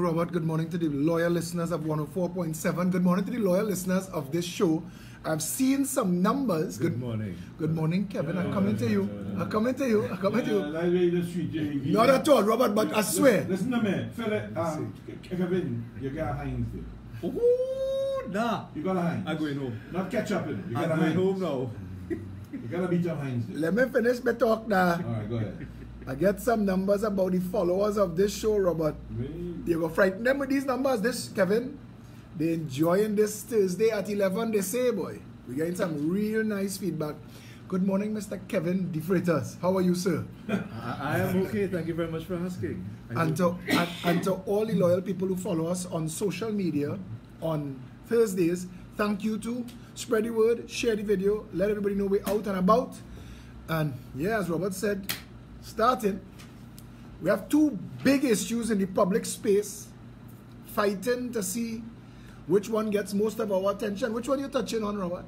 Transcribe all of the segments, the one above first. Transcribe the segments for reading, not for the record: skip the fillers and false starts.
Robert. Good morning to the loyal listeners of 104.7. Good morning to the loyal listeners of this show. I've seen some numbers. Good morning. Good morning, Kevin. I'm coming to you. I'm coming to you. I'm coming to you. Not Not at all, Robert, but I swear. Listen to me. Kevin, you got Heinz there. Ooh, nah. You got a Heinz. I'm going home. Not ketchup in it. You got I'm a going Heinz. home now. You got to beat up Heinz there. Let me finish my talk now. Alright, go ahead. I get some numbers about the followers of this show, Robert. You go frighten them with these numbers. This, Kevin, they enjoying this Thursday at 11, they say, boy. We're getting some real nice feedback. Good morning, Mr. Kevin De Freitas. How are you, sir? I am okay. Thank you very much for asking. And to all the loyal people who follow us on social media on Thursdays, thank you too. Spread the word, share the video, let everybody know we're out and about. And yeah, as Robert said, starting, we have two big issues in the public space, fighting to see which one gets most of our attention. Which one are you touching on, Robert?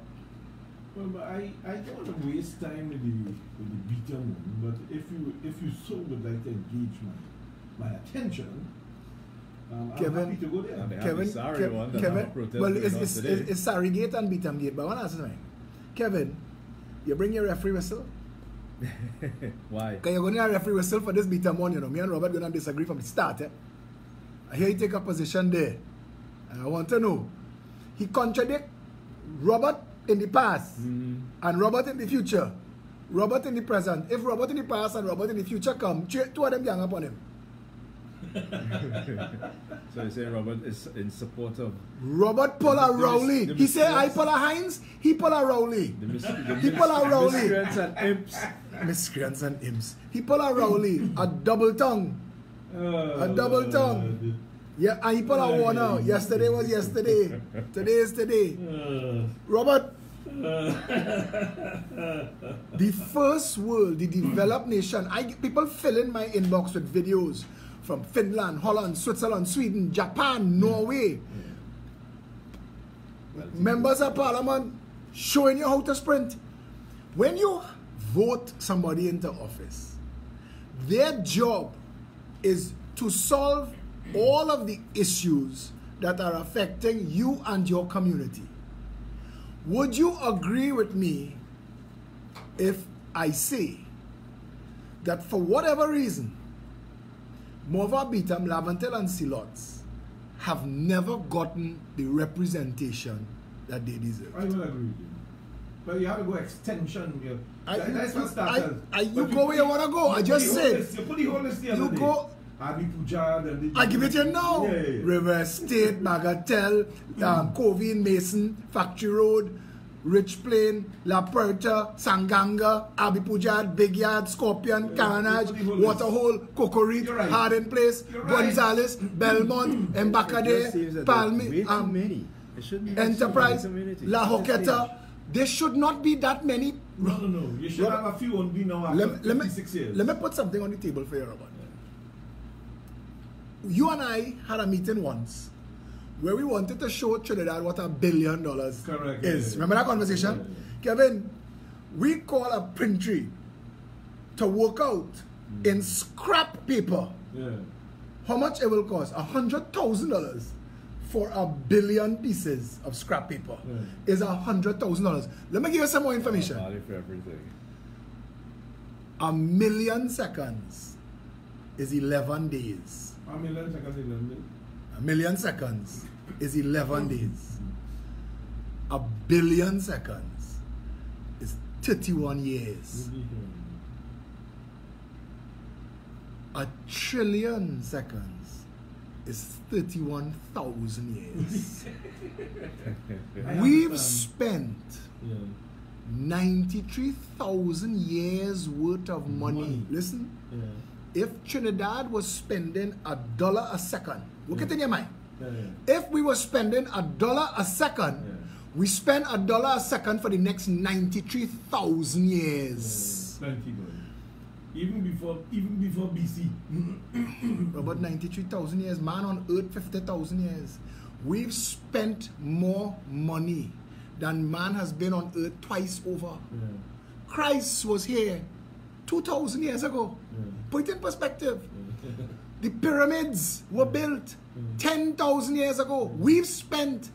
Well, but I don't want to waste time with the beater one, but if you so would like to engage my attention, I'm happy to go there. Kevin, well, it's Sarigate and Beatamgate, but I want to ask you something. Kevin, you bring your referee whistle? Why? Because you're going to have a referee whistle for this Beatam one, you know. Me and Robert going to disagree from the start, eh? I hear you take a position there. And I want to know, he contradict Robert in the past and Robert in the future. Robert in the present. If Robert in the past and Robert in the future come, two of them gang up on him. So you say Robert is in support of Robert pull a Rowley. He say I pull a Heinz, he pull a Rowley. He pull a Rowley. Miscreants and imps. Miscreants and imps. He pull a Rowley, a double tongue. A double tongue. Yeah, and he pull a Warner. Yesterday was yesterday. Today is today. Robert, the first world, the developed nation, people fill in my inbox with videos from Finland, Holland, Switzerland, Sweden, Japan, Norway. Members of Parliament showing you how to sprint. When you vote somebody into office, their job is to solve all of the issues that are affecting you and your community. Would you agree with me if I say that for whatever reason, Morvant, Beatam, Laventille and Silots have never gotten the representation that they deserve? I will agree with you. But you have to go extension. That's what started. You go where you want to go. I just said. You put the whole list there. You go. Abi Pujad. I give it to you now. Yeah. River State, Bagatelle, Covey and Mason, Factory Road, Rich Plain, La Puerta, Sanganga, Abi Pujad, Big Yard, Scorpion, Carnage, Waterhole, Cocorit, Right. Hardin Place, Gonzales, Belmont, Embacade, Palme, Enterprise, La Hoqueta. There should not be that many. No. You should have a few only now after 56 years. Let me put something on the table for you, Robert. You and I had a meeting once where we wanted to show Trinidad what $1 billion Correct, is. yeah. Remember that conversation? Yeah. Kevin, we call a print tree to work out in scrap paper how much it will cost. $100,000 for 1 billion pieces of scrap paper is $100,000. Let me give you some more information. Value for everything. 1 million seconds is 11 days. 1 million seconds in London. 1 million seconds is 11 days. 1 billion seconds is 31 years. 1 trillion seconds is 31,000 years. We've spent 93,000 years worth of money. Listen. If Trinidad was spending $1 a second, look it in your mind. If we were spending $1 a second, we spend $1 a second for the next 93,000 years. Even before BC. About 93,000 years. Man on earth, 50,000 years. We've spent more money than man has been on earth twice over. Christ was here 2,000 years ago. Put it in perspective. The pyramids were built 10,000 years ago. We've spent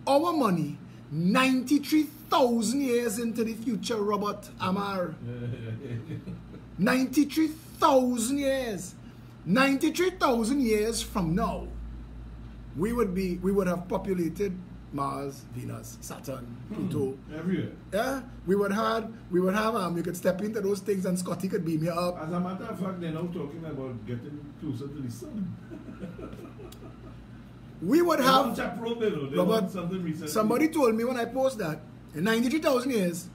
our money 93,000 years into the future, Robert Amar. 93,000 years. 93,000 years from now, we would have populated Mars, Venus, Saturn, Pluto. Everywhere. Yeah, we would have you could step into those things and Scotty could beam you up. As a matter of fact, they're now talking about getting closer to the sun. We would have Robert, somebody told me when I post that in 93,000 years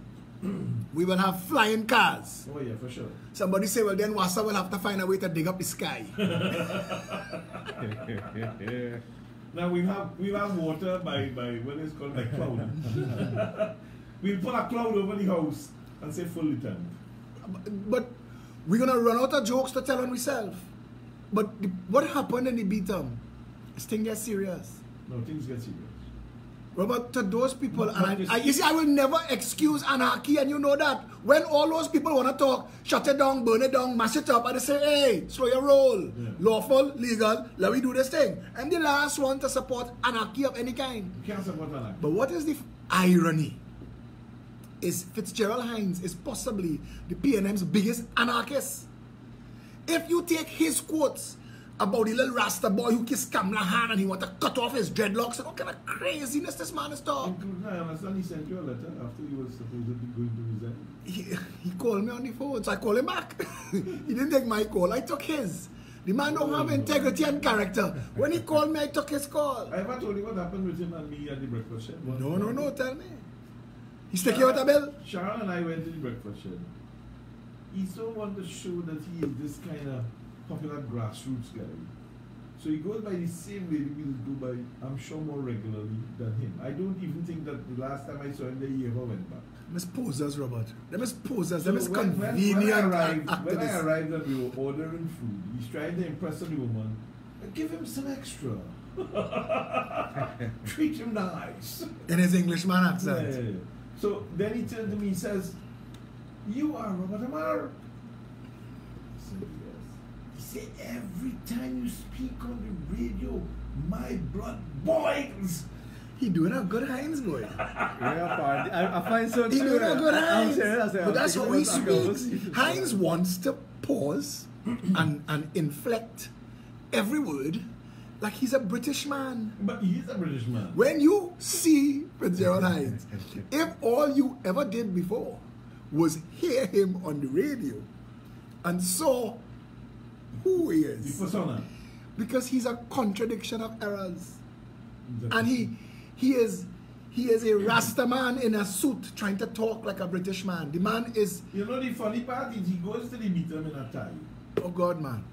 we will have flying cars. Oh yeah, for sure. Somebody say, well then Wassa will have to find a way to dig up the sky. Now we'll have water by what is called by cloud. We'll put a cloud over the house and say fully tanked. But we're gonna run out of jokes to tell on ourselves. But what happened in the beat-up? This thing gets serious. No, things get serious. Robert, to those people, But and you see, I will never excuse anarchy, and you know that. When all those people want to talk, shut it down, burn it down, mash it up, and they say, hey, slow your roll. Yeah. Lawful, legal, let me do this thing. I'm the last one to support anarchy of any kind. You can't support anarchy. But what is the irony? Is Fitzgerald Hines is possibly the PNM's biggest anarchist. If you take his quotes about the little Rasta boy who kissed Kamala hand and he want to cut off his dreadlocks, and what kind of craziness this man is talking. I understand he sent you a letter after he was supposedly going to resign. He called me on the phone, so I called him back. He didn't take my call, I took his. The man don't have integrity and character. When he called me, I took his call. I ever told you what happened with him and me at the breakfast shed? No, tell me. He's taking out a bill? Sharon and I went to the breakfast shed. He so wanted to show that he is this kind of popular grassroots guy. So he goes by the same lady we go by, I'm sure, more regularly than him. I don't even think that the last time I saw him there, he ever went back. Them is posers, Robert. Them is posers. So Them is convenient when I arrived activists. and we were ordering food, he's trying to impress the woman. Give him some extra. Treat him nice. In his Englishman accent. Yeah. So then he turned to me and says, you are Robert Amar. I said, yes. He said, every time you speak on the radio, my blood boils. He doing a good Hines, boy. I find so He doing a good Hines. serious. But that's how he speaks. Hines wants to pause and inflect every word like he's a British man. But he is a British man. When you see Fitzgerald Hines, if all you ever did before was hear him on the radio and saw who he The is, persona. because he's a contradiction of errors. The- And he is a Rasta man in a suit trying to talk like a British man. The man is, You know the funny part is he goes to the meeting in a tie. oh God, man.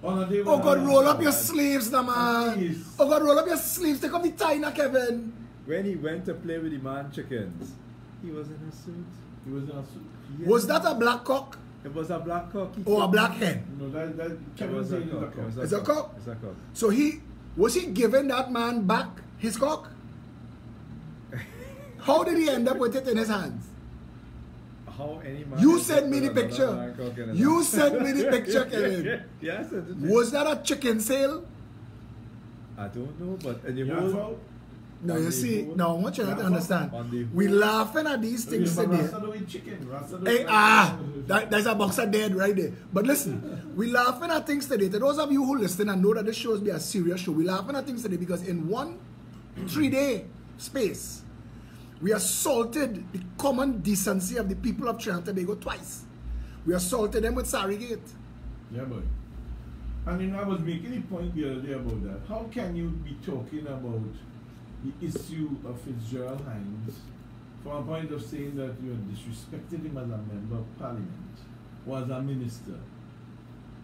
On a day Oh when God, I- roll up your sleeves, now, man. Please. Oh God, roll up your sleeves. Take off the tie now, Kevin. When he went to play with the man chickens, he was in a suit. He was in a suit. Yes. Was that a black cock It was a black cock. or a black hen? No, that It Kevin was a said it was a cock. cock. It's a cock? It's a cock. So was he giving that man back his cock? How did he end up with it in his hands? How any man You ends sent up me with the another picture. man cock in his You hand. sent me the picture, Kevin. Yes, I did. Was that a chicken sale? I don't know, but in the Yeah, whole so- No, you see, whole- no, I want you to Yeah, understand. on the We whole- laughing at these things But today. Rasta don't eat chicken. Rasta don't Hey, eat- there's a boxer dead right there. But listen, we laughing at things today. To those of you who listen and know that this shows be a serious show, we laughing at things today because in 1 3-day space, we assaulted the common decency of the people of Trinidad and Tobago twice. We assaulted them with Sarigate. Yeah, boy. And you know, I was making a point the other day about that. How can you be talking about the issue of Fitzgerald Hines from a point of saying that you had disrespected him as a member of parliament or as a minister,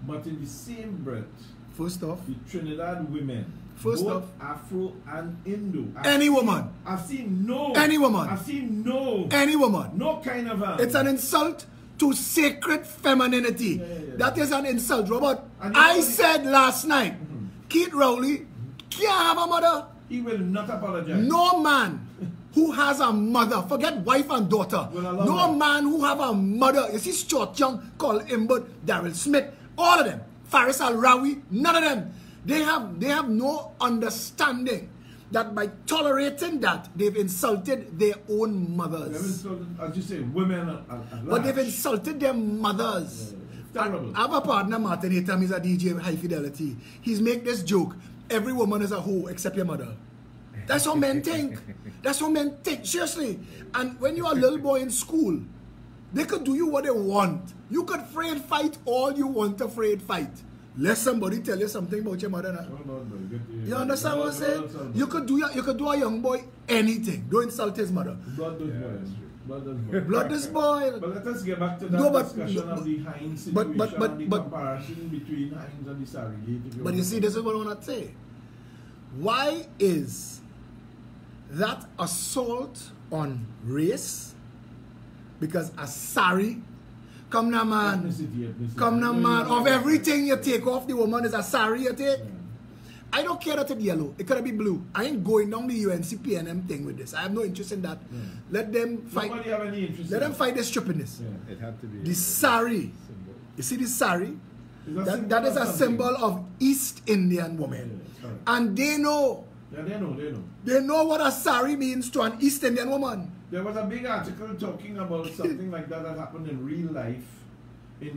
but in the same breath, First off, the Trinidad women, First both off- Afro and Indo, Any woman. I've seen no, Any woman. I've seen no, any woman. no kind of It's an insult to sacred femininity. Yeah, yeah, yeah. That is an insult, Robert. And you know I the- said last night, Keith Rowley can't have a mother. He will not apologize. No man who has a mother, forget wife and daughter, Will allow no that. man who have a mother, you see Stuart Young, Carl Imbert, Daryl Smith, all of them, Faris Al-Rawi, none of them They have no understanding that by tolerating that, they've insulted their own mothers. They've insulted, as you say, women at But they've large. insulted their mothers. Terrible. I have a partner, Martin Hatem, he's a DJ with High Fidelity. He's make this joke, every woman is a hoe except your mother. That's how men think. That's how men think, seriously. And when you're a little boy in school, they could do you what they want. You could afraid fight all you want to afraid fight. Let somebody tell you something about your mother now. You understand what I'm saying? You could do a young boy anything. Don't insult his mother. Blood does boil. Blood does boil. Blood is boil. But let us get back to that No, but- discussion of the Hines situation, the comparison between Hines and the Sarigate. But you see, this is what I want to say. Why is that assault on race? Because a sari, come now man, Ethnicity. come now man, of everything you take off the woman is a sari you take. I don't care that it's yellow, it could be blue. I ain't going down the UNC PNM thing with this. I have no interest in that. Let them fight. Nobody have any interest Let in them it. fight this stupidness. It had to be The sari, symbol. you see the sari? It's a That is symbol a of symbol something. of East Indian women. Yeah, correct. And they know. Yeah, they know. They know what a sari means to an East Indian woman. There was a big article talking about something like that happened in real life in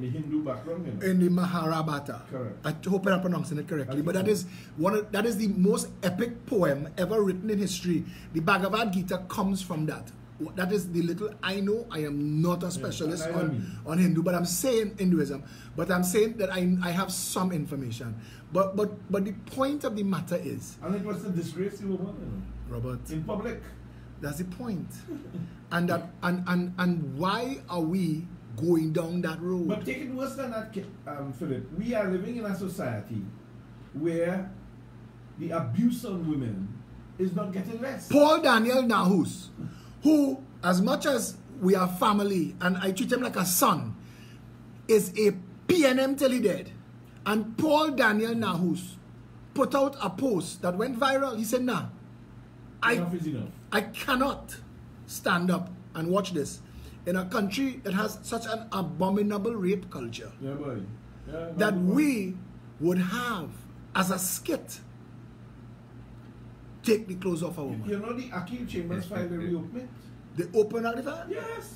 the Hindu background, you know. In the Mahabharata. Correct. I hope I'm pronouncing it correctly. I But think that so. that is the most epic poem ever written in history. The Bhagavad Gita comes from that. That is the little I know. I am not a specialist I mean. on Hindu, but I'm saying Hinduism. But I'm saying that I have some information. But the point of the matter is, And it was a disgrace to a woman, you Robert, know, in public. that's the point. And that and why are we going down that road? But take it worse than that, Philip. We are living in a society where the abuse on women is not getting less. Paul Daniel Nahus, who, as much as we are family and I treat him like a son, is a PNM till he dead. And Paul Daniel Nahus put out a post that went viral. He said, nah, Enough is enough. I cannot stand up and watch this in a country that has such an abominable rape culture Yeah, boy. Yeah, that boy. we would have as a skit take the clothes off a woman. You know the Akil Chambers filed a reopening? They open out the file. Yes.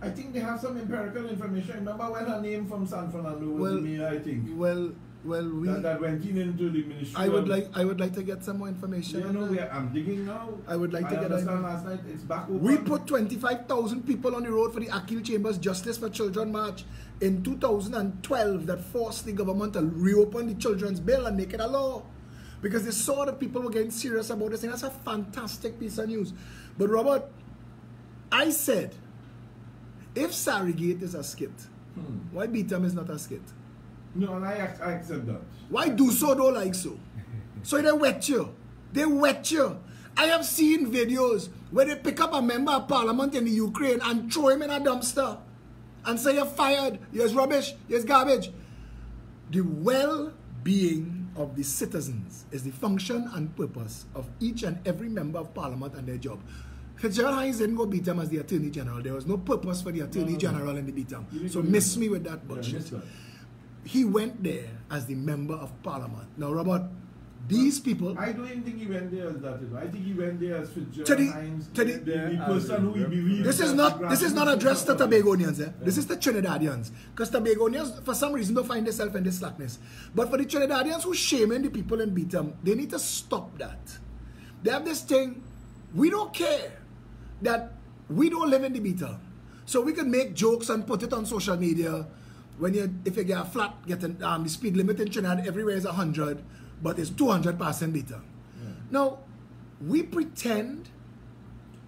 I think they have some empirical information. Remember when her name from San Fernando was Well, the mayor, I think? Well, That went into the ministry. I would of- like to get some more information. You on know, that. I'm digging now. I would like to get understand that. last night it's back open. We put 25,000 people on the road for the Akil Chambers Justice for Children March in 2012 that forced the government to reopen the children's bill and make it a law. Because they saw that people were getting serious about this thing. That's a fantastic piece of news. But Robert, I said, if Sarigate is a skit, why Beatam is not a skit? No, and I accept that. Why do so don't like so? So they wet you. They wet you. I have seen videos where they pick up a member of parliament in the Ukraine and throw him in a dumpster and say you're fired, you're rubbish, you're garbage. The well-being of the citizens is the function and purpose of each and every member of parliament and their job. Fitzgerald Hines didn't go beat him as the Attorney General. There was no purpose for the Attorney General in the beat him. You So didn't miss do me that. with that Yeah, bullshit. miss that. He went there as the member of parliament. Now, Robert, these people, I don't even think he went there as that. You know. I think he went there as Fitzgerald To the- Hines, to the- the person who he believed. this is not addressed to Tobagonians. This is the Trinidadians. Because Tobagonians, for some reason, don't find themselves in this slackness. But for the Trinidadians who shaming the people in Beatam, they need to stop that. They have this thing, we don't care that we don't live in the Beatam. So we can make jokes and put it on social media. If you get a flat, getting the speed limit in Trinidad everywhere is 100, but it's 200 passing Beatam. Now, we pretend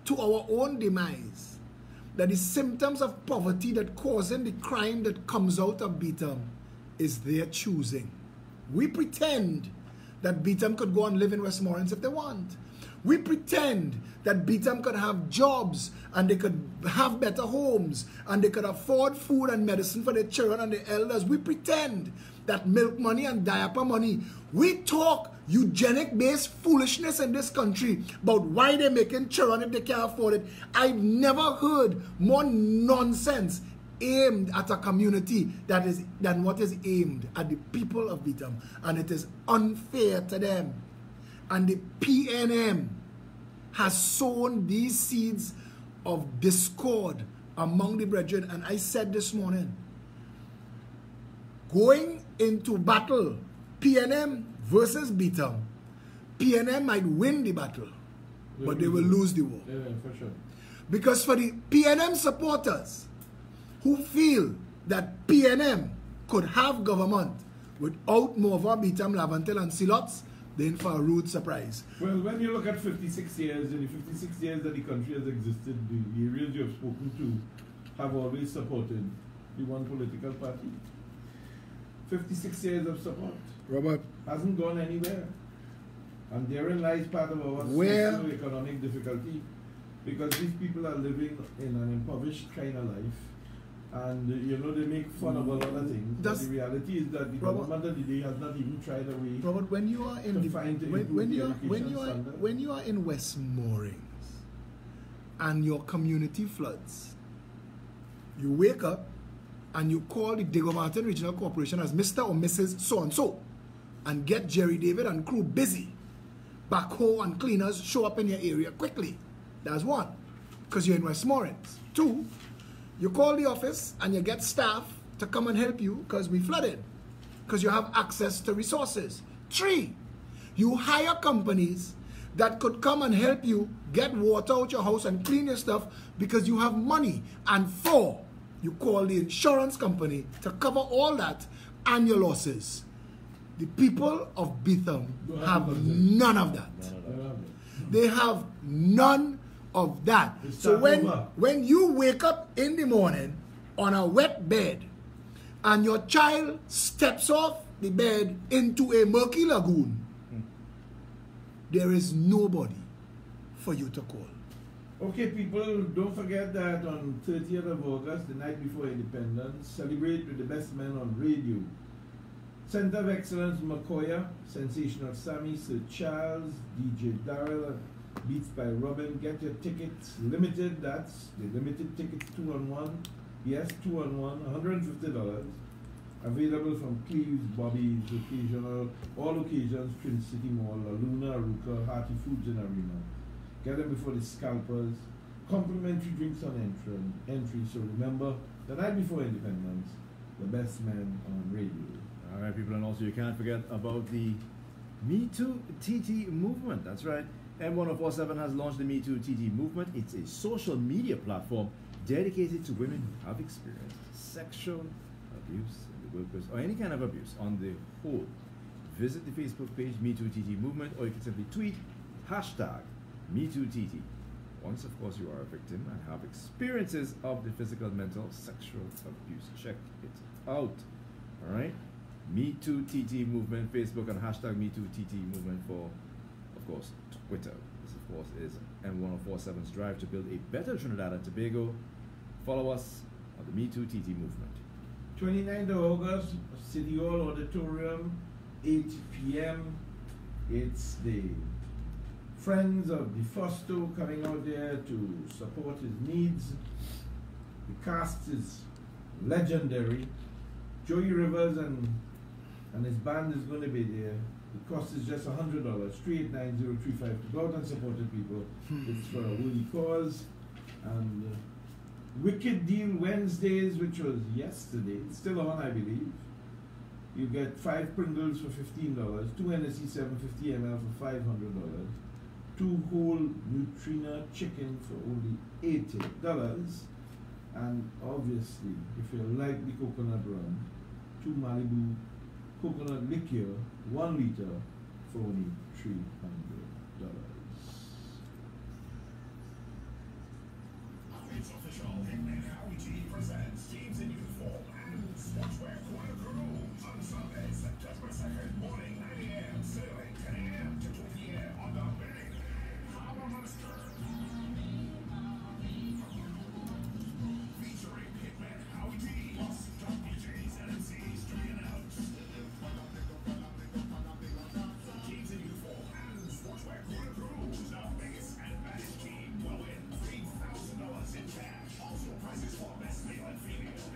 to our own demise that the symptoms of poverty that causing the crime that comes out of Beatam is their choosing. We pretend that Beatam could go and live in Westmoreland if they want. We pretend that Beatam could have jobs and they could have better homes and they could afford food and medicine for their children and their elders. We pretend that milk money and diaper money. We talk eugenic-based foolishness in this country about why they're making children if they can't afford it. I've never heard more nonsense aimed at a community than what is aimed at the people of Beetham, and it is unfair to them. And the PNM has sown these seeds of discord among the brethren. And I said this morning, going into battle, PNM versus Beetham, PNM might win the battle, but they will lose the war. Yeah, for sure. Because for the PNM supporters who feel that PNM could have government without Morvah, Beetham, Laventille and Silots, then for a rude surprise. Well, when you look at 56 years, in the 56 years that the country has existed, the areas you have spoken to have always supported the one political party. 56 years of support. Robert. Hasn't gone anywhere. And therein lies part of our socio-economic difficulty, because these people are living in an impoverished kind of life. And you know, they make fun of a lot of things. But the reality is that the government of the day has not even tried a way. Robert, when you are in when you are in Westmoreland and your community floods, you wake up and you call the Diego Martin Regional Corporation as Mr. or Mrs. So-and-so and get Jerry David and crew busy. Backhoe and cleaners show up in your area quickly. That's one, because you're in Westmoreland. Two, you call the office and you get staff to come and help you because we flooded, because you have access to resources. Three, you hire companies that could come and help you get water out your house and clean your stuff because you have money. And four, you call the insurance company to cover all that and your losses. The people of Beetham have none of that. They have none of that. So when you wake up in the morning on a wet bed and your child steps off the bed into a murky lagoon, there is nobody for you to call. Okay, people, don't forget that on 30th of August, the night before Independence, celebrate with the best men on radio. Center of Excellence Makoya, Sensational Sammy, Sir Charles, DJ Darrell, Beats by Robin. Get your tickets limited. That's the limited tickets, 2-on-1. Yes, 2-on-1, $150. Available from Cleves, Bobby's, occasional, all occasions, Prince City Mall, La Luna, Aruka, Hearty Foods in Arena. Get them before the scalpers. Complimentary drinks on entry. So remember, the night before Independence, the best man on radio. All right, people, and also you can't forget about the Me Too TT movement. That's right. M1047 has launched the Me Too TT movement. It's a social media platform dedicated to women who have experienced sexual abuse in the workplace or any kind of abuse on the whole. Visit the Facebook page Me Too TT movement, or you can simply tweet hashtag Me Too TT. Once, of course, you are a victim and have experiences of the physical, mental, sexual abuse. Check it out. All right. Me Too TT movement, Facebook, and hashtag Me Too TT movement for, of course, Twitter. This, of course, is M1047's drive to build a better Trinidad and Tobago. Follow us on the Me Too TT movement. 29th of August, City Hall Auditorium, 8 p.m. It's the Friends of DeFosto coming out there to support his needs. The cast is legendary. Joey Rivers and his band is going to be there. The cost is just $100, 389-035 to go out and support the people. It's for a worthy cause. And Wicked Deal Wednesdays, which was yesterday, it's still on, I believe. You get 5 Pringles for $15, 2 Hennessy 750 ml for $500, 2 whole Nutrina chicken for only $80. And obviously, if you like the coconut rum, 2 Malibu coconut liquor, 1 liter for only $300. It's official. Hitman Howie G presents Teams in Uniform and Sportswear Corner Cruise on Sunday, September 2nd, morning 9 a.m. Sailing 10 a.m. to 2 p.m. on the Big Power Monster. Featuring Hitman Howie G, plus WJs and MCs streaming out. Teams in Uniform and Sportswear Corner Cruise, the biggest and baddest team will win $3,000 in cash. Also prizes for best male and female.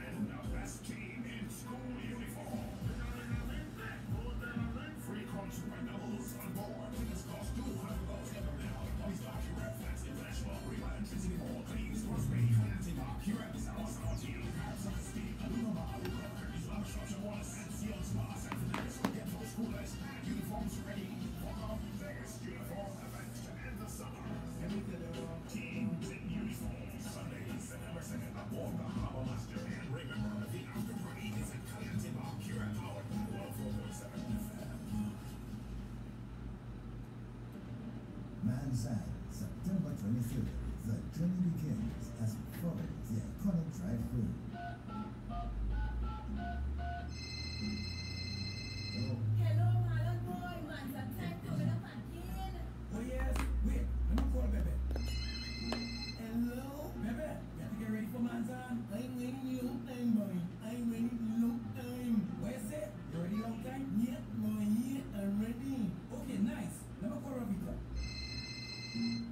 Manzan, September 23rd. The journey begins as we follow the iconic drive-through. Hello, Marlon boy. Manzan time coming up again. Oh yes, wait, let me call Bebe. Hello? Bebe, you have to get ready for Manzan. I'm waiting long time, boy. I'm waiting long time. What you say? You ready long time? Yeah, boy, yeah, I'm ready. Okay, nice. Let me call Ravita.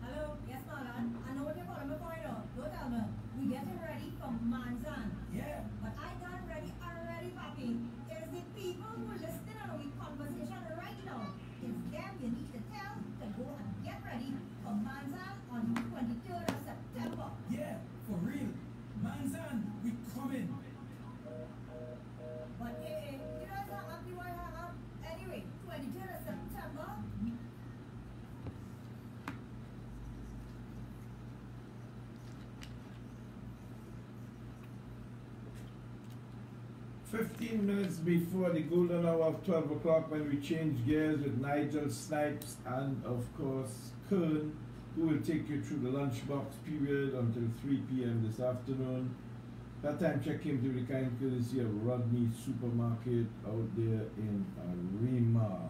Hello, yes, Marlon. I know what you're calling me for, though. Don't tell me. We getting ready for Manzan. Yeah. But I got ready already, papi. It is the people who are listening on our conversation right now. It's them you need to tell to go and get ready for Manzan on the 23rd of September. Yeah, for real. Manzan, we coming. But hey, you know hang up, you want to hang up? Anyway, 23rd of September. 15 minutes before the golden hour of 12 o'clock, when we change gears with Nigel Snipes and, of course, Kern, who will take you through the lunchbox period until 3 p.m. this afternoon. That time check came to the kind courtesy of Rodney Supermarket out there in Arima.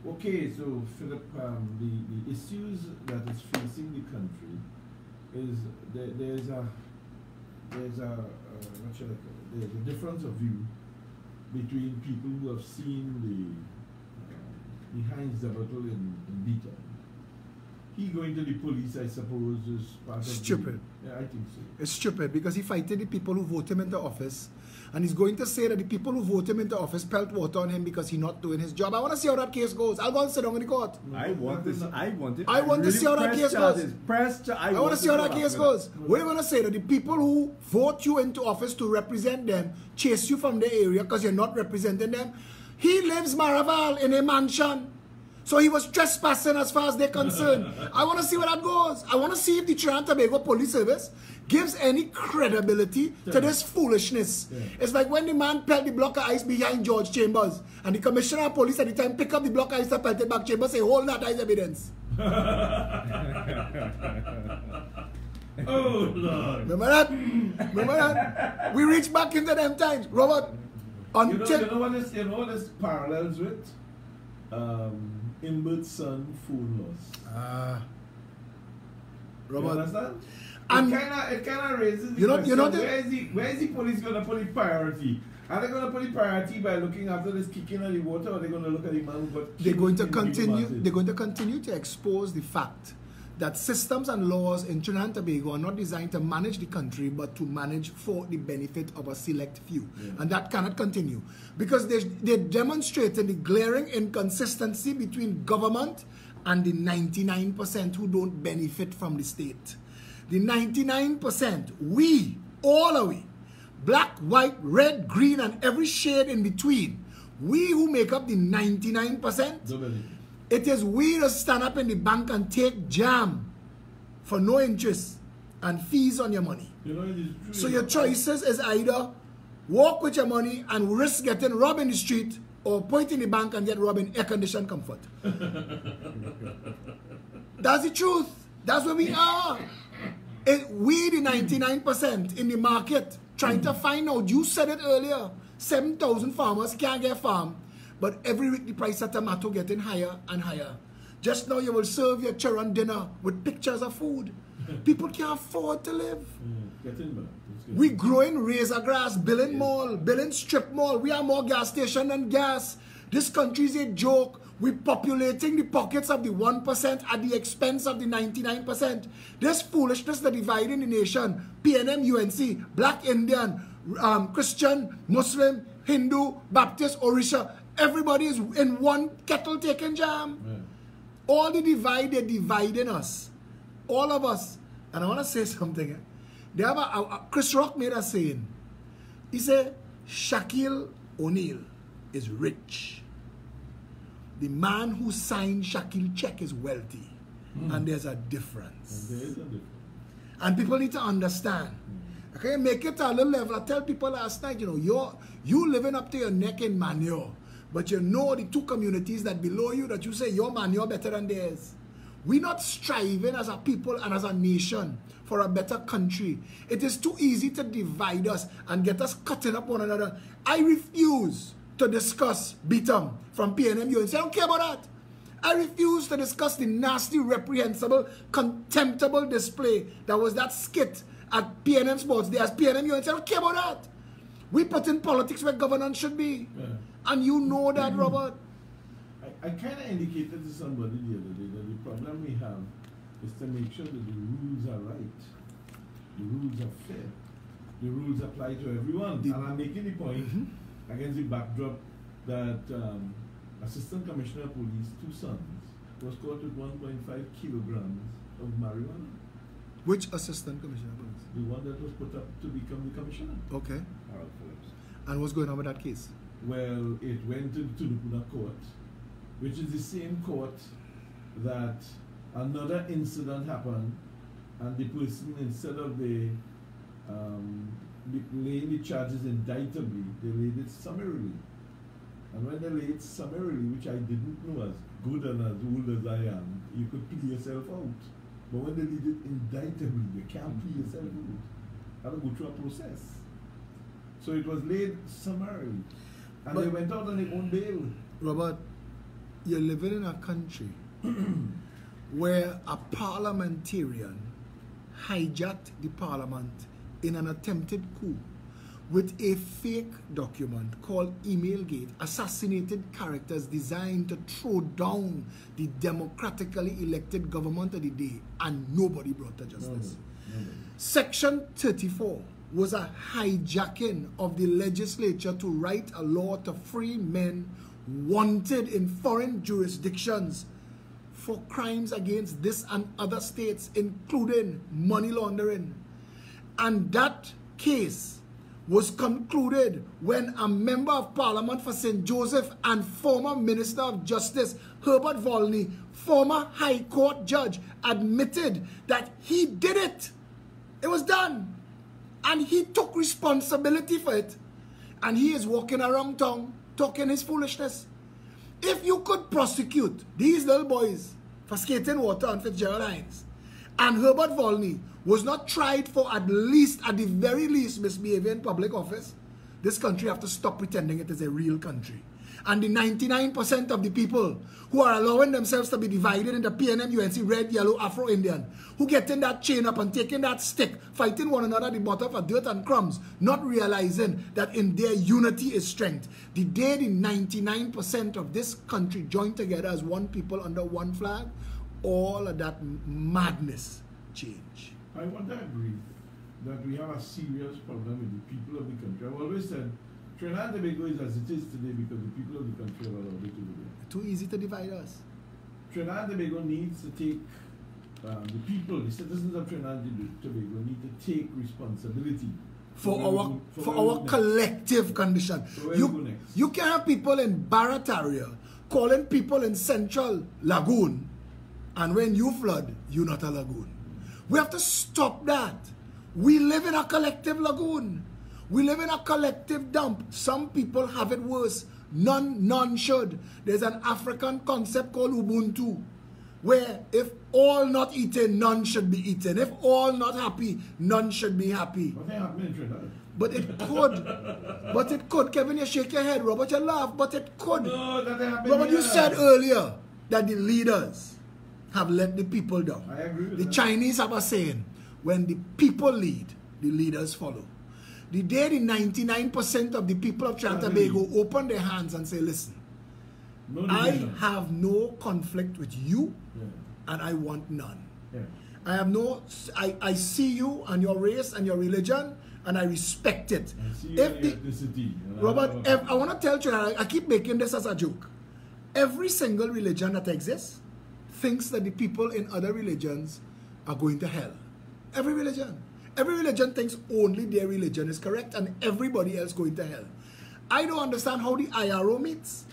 Okay, so Philip, the issues that is facing the country is there's a what shall I call it? There's a difference of view between people who have seen the Heinz Zabato in Beaton. He going to the police, I suppose, is part of Stupid. Yeah, I think so. It's stupid because he fighted the people who vote him into office, and he's going to say that the people who vote him into office pelt water on him because he's not doing his job. I want to see how that case goes. I'll go and sit down in the court. I want to see how that case goes. I want to see how that case goes. What are you going to say? That the people who vote you into office to represent them chase you from the area because you're not representing them? He lives Maraval in a mansion. So he was trespassing as far as they're concerned. I want to see where that goes. I want to see if the Trinidad and Tobago Police Service gives any credibility to this foolishness. Yeah. It's like when the man pelt the block of ice behind George Chambers, and the commissioner of police at the time pick up the block of ice and pelt it back Chambers, say, hold that as evidence. Oh, Lord. Remember that? Remember that? We reach back into them times. Robert, You know what this parallels with? Imbert's son phone loss. You Robert, understand? And It kind of raises the you know question, the- where is the police going to put the priority? Are they going to put the priority by looking after this kicking of the water, or are they going to look at the man who got they're going to killed in the continue. Martin? They're going to continue to expose the fact that systems and laws in Trinidad and Tobago are not designed to manage the country, but to manage for the benefit of a select few, and that cannot continue because they're demonstrating the glaring inconsistency between government and the 99% who don't benefit from the state. The 99%, we, all of we, black, white, red, green, and every shade in between, we who make up the 99%, Nobody. it is we that stand up in the bank and take jam for no interest and fees on your money. You know, it is true. So your choices is either walk with your money and risk getting robbed in the street, or point in the bank and get robbed in air-conditioned comfort. That's the truth. That's where we are. We, the 99% in the market, trying to find out. You said it earlier. 7,000 farmers can't get farm, but every week the price of tomato getting higher and higher. Just now you will serve your children dinner with pictures of food. People can't afford to live. Get in, man. Let's get We in. growing razor grass, building mall, building strip mall. We have more gas station than gas. This country is a joke. We're populating the pockets of the 1% at the expense of the 99%. This foolishness that dividing the nation, PNM, UNC, Black, Indian, Christian, Muslim, Hindu, Baptist, Orisha, Everybody is in one kettle taking jam. Yeah. All the divide, they're dividing us. All of us. And I want to say something. They have Chris Rock made a saying. He said, Shaquille O'Neal is rich. The man who signed Shaquille check is wealthy. And there's a difference. And there is a difference. And people need to understand. Okay, make it a little level. I tell people last night, you know, you living up to your neck in manure. But you know the two communities that below you that you say your manure better than theirs. We're not striving as a people and as a nation for a better country. It is too easy to divide us and get us cutting up one another. I refuse to discuss Beatum from PNMU and say, I don't care about that. I refuse to discuss the nasty, reprehensible, contemptible display that was that skit at PNM Sports Day as PNMU and say, I don't care about that. We put in politics where governance should be. Yeah. And you know that, Robert. I kind of indicated to somebody the other day that the problem we have is to make sure that the rules are right. The rules are fair. The rules apply to everyone. And I'm making the point against the backdrop that Assistant Commissioner of Police, 2 sons, was caught with 1.5 kilograms of marijuana. Which Assistant Commissioner of Police? The one that was put up to become the commissioner. Okay. Harold Phillips. And what's going on with that case? Well, it went to the Puna court, which is the same court that another incident happened, and the person, instead of laying the charges indictably, they laid it summarily. And when they laid it summarily, which I didn't know, as good and as old as I am, you could plea yourself out. But when they laid it indictably, you can't plea yourself out. You have to go through a process. So it was laid summarily. And But- they went out on their own bail. Robert, you're living in a country where a parliamentarian hijacked the parliament in an attempted coup with a fake document called Emailgate, assassinated characters designed to throw down the democratically elected government of the day, and nobody brought to justice. Nobody. Section 34 was a hijacking of the legislature to write a law to free men wanted in foreign jurisdictions for crimes against this and other states, including money laundering. And that case was concluded when a member of parliament for St. Joseph and former Minister of Justice, Herbert Volney, former High Court judge, admitted that he did it. It was done. And he took responsibility for it. And he is walking around town talking his foolishness. If you could prosecute these little boys for skating water on Fitzgerald Hines, and Herbert Volney was not tried for at the very least, misbehavior in public office, this country have to stop pretending it is a real country. And the 99% of the people who are allowing themselves to be divided into PNM, UNC, red, yellow, Afro-Indian, who getting that chain up and taking that stick, fighting one another at the bottom for dirt and crumbs, not realizing that in their unity is strength. The day the 99% of this country join together as one people under one flag, all of that madness change. I want to agree that we have a serious problem with the people of the country. I've always said Trinidad and Tobago is as it is today because the people of the country have allowed it to be there. Too easy to divide us. Trinidad and Tobago needs to take, the people, the citizens of Trinidad and Tobago need to take responsibility For where we our go- for where we our go next. collective condition. So where we go next? You can have people in Barataria calling people in Central Lagoon, and when you flood, you're not a lagoon. We have to stop that. We live in a collective lagoon. We live in a collective dump. Some people have it worse. None should. There's an African concept called Ubuntu, where if all not eaten, none should be eaten. If all not happy, none should be happy. What thing happened in Trinidad? But it could. But it could. Kevin, you shake your head. Robert, you laugh. But it could. No, that happened Robert, you here. said earlier that the leaders have let the people down. I agree with The that. Chinese have a saying, when the people lead, the leaders follow. The day the 99% of the people of Trinidad and Tobago open their hands and say, listen, No I division. have no conflict with you Yeah. and I want none. Yeah. I have no, I see you and your race and your religion and I respect it. If Robert, I want to tell you, I keep making this as a joke. Every single religion that exists thinks that the people in other religions are going to hell. Every religion. Every religion thinks only their religion is correct and everybody else going to hell. I don't understand how the IRO meets.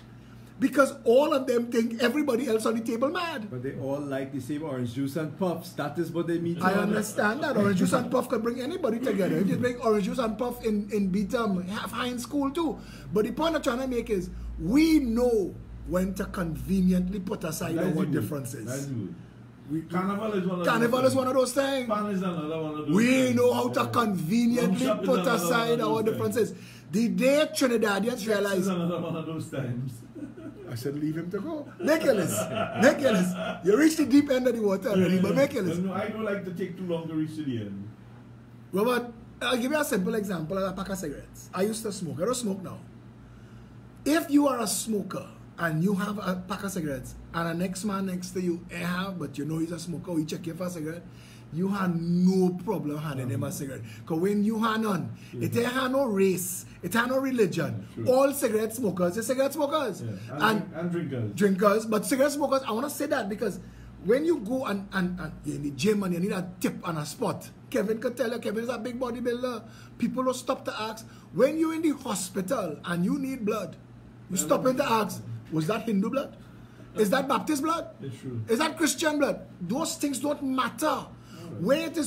Because all of them think everybody else on the table mad. But they all like the same orange juice and puffs. That is what they meet. I understand that. Orange juice and puff can bring anybody together. You bring orange juice and puff in BTM, have high in school too. But the point I'm trying to make is, we know when to conveniently put aside our differences. Carnival is one of those things. Pan is another one of those We things. know how to conveniently put aside our differences. The day Trinidadians realize... This is another one of those times. I said, leave him to go. Nicholas, you reached the deep end of the water already, but Nicholas. No, I don't like to take too long to reach to the end. Robert, I'll give you a simple example of a pack of cigarettes. I used to smoke. I don't smoke now. If you are a smoker and you have a pack of cigarettes and the next man next to you have, but you know he's a smoker, you check you for a cigarette, you have no problem handing him a cigarette. Because when you hand on, it ain't have no race, it ain't no religion. All cigarette smokers are cigarette smokers. And drinkers. Drinkers, but cigarette smokers, I want to say that because when you go and you're in the gym and you need a tip on a spot, Kevin could tell you, Kevin is a big bodybuilder. People will stop to ask, when you're in the hospital and you need blood, you stop in to ask, was that Hindu blood? Is that Baptist blood? It's true. Is that Christian blood? Those things don't matter. Where it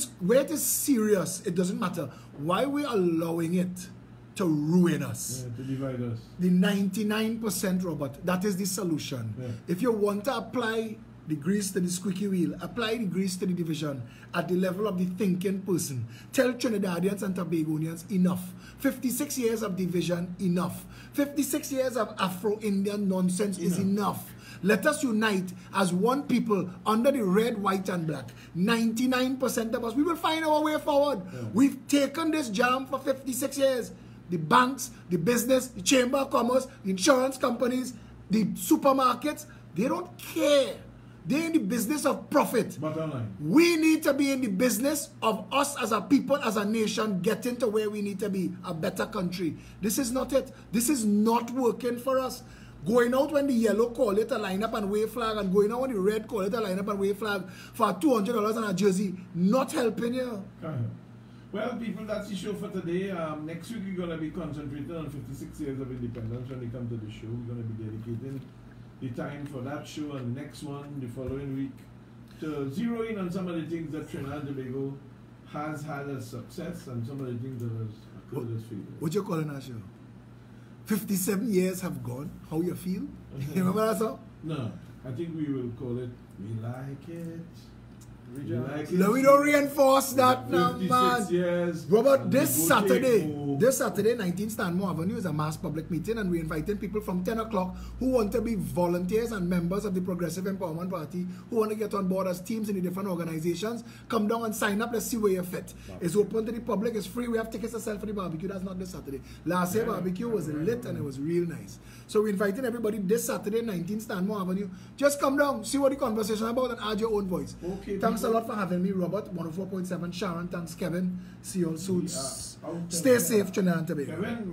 is serious, it doesn't matter. Why we allowing it to ruin us? Yeah, to divide us. The 99%, Robert, that is the solution. Yeah. If you want to apply the grease to the squeaky wheel, apply the grease to the division at the level of the thinking person. Tell Trinidadians and Tobagonians enough. 56 years of division, enough. 56 years of Afro-Indian nonsense is enough. Let us unite as one people under the red, white, and black. 99% of us, we will find our way forward. Yeah. We've taken this jam for 56 years. The banks, the business, the Chamber of Commerce, the insurance companies, the supermarkets, they don't care. They're in the business of profit. Bottom line. We need to be in the business of us as a people, as a nation, getting to where we need to be, a better country. This is not it. This is not working for us. Going out when the yellow call it a lineup and wave flag, and going out when the red call it a lineup and wave flag for $200 on a jersey, not helping you. Well, people, that's the show for today. Next week we're going to be concentrating on 56 years of independence when we come to the show. We're going to be dedicating the time for that show and the next one the following week to zero in on some of the things that Trinidad and Tobago has had as success and some of the things that has occurred as failure. What you calling our show? 57 years have gone. How you feel? You remember that song? No, I think we will call it We Like It. No, we don't reinforce that now, man. Years, Robert, this Saturday, 19 Stanmore Avenue is a mass public meeting, and we're inviting people from 10 o'clock who want to be volunteers and members of the Progressive Empowerment Party, who want to get on board as teams in the different organizations. Come down and sign up. Let's see where you fit. It's open to the public. It's free. We have tickets to sell for the barbecue. That's not this Saturday. Last year, barbecue was lit and it was real nice. So we're inviting everybody this Saturday, 19 Stanmore Avenue. Just come down, see what the conversation is about, and add your own voice. Okay. Thanks a lot for having me, Robert. 104.7 Sharon. Thanks, Kevin. See you all soon. Stay safe, Trinidad and Tobago. Kevin,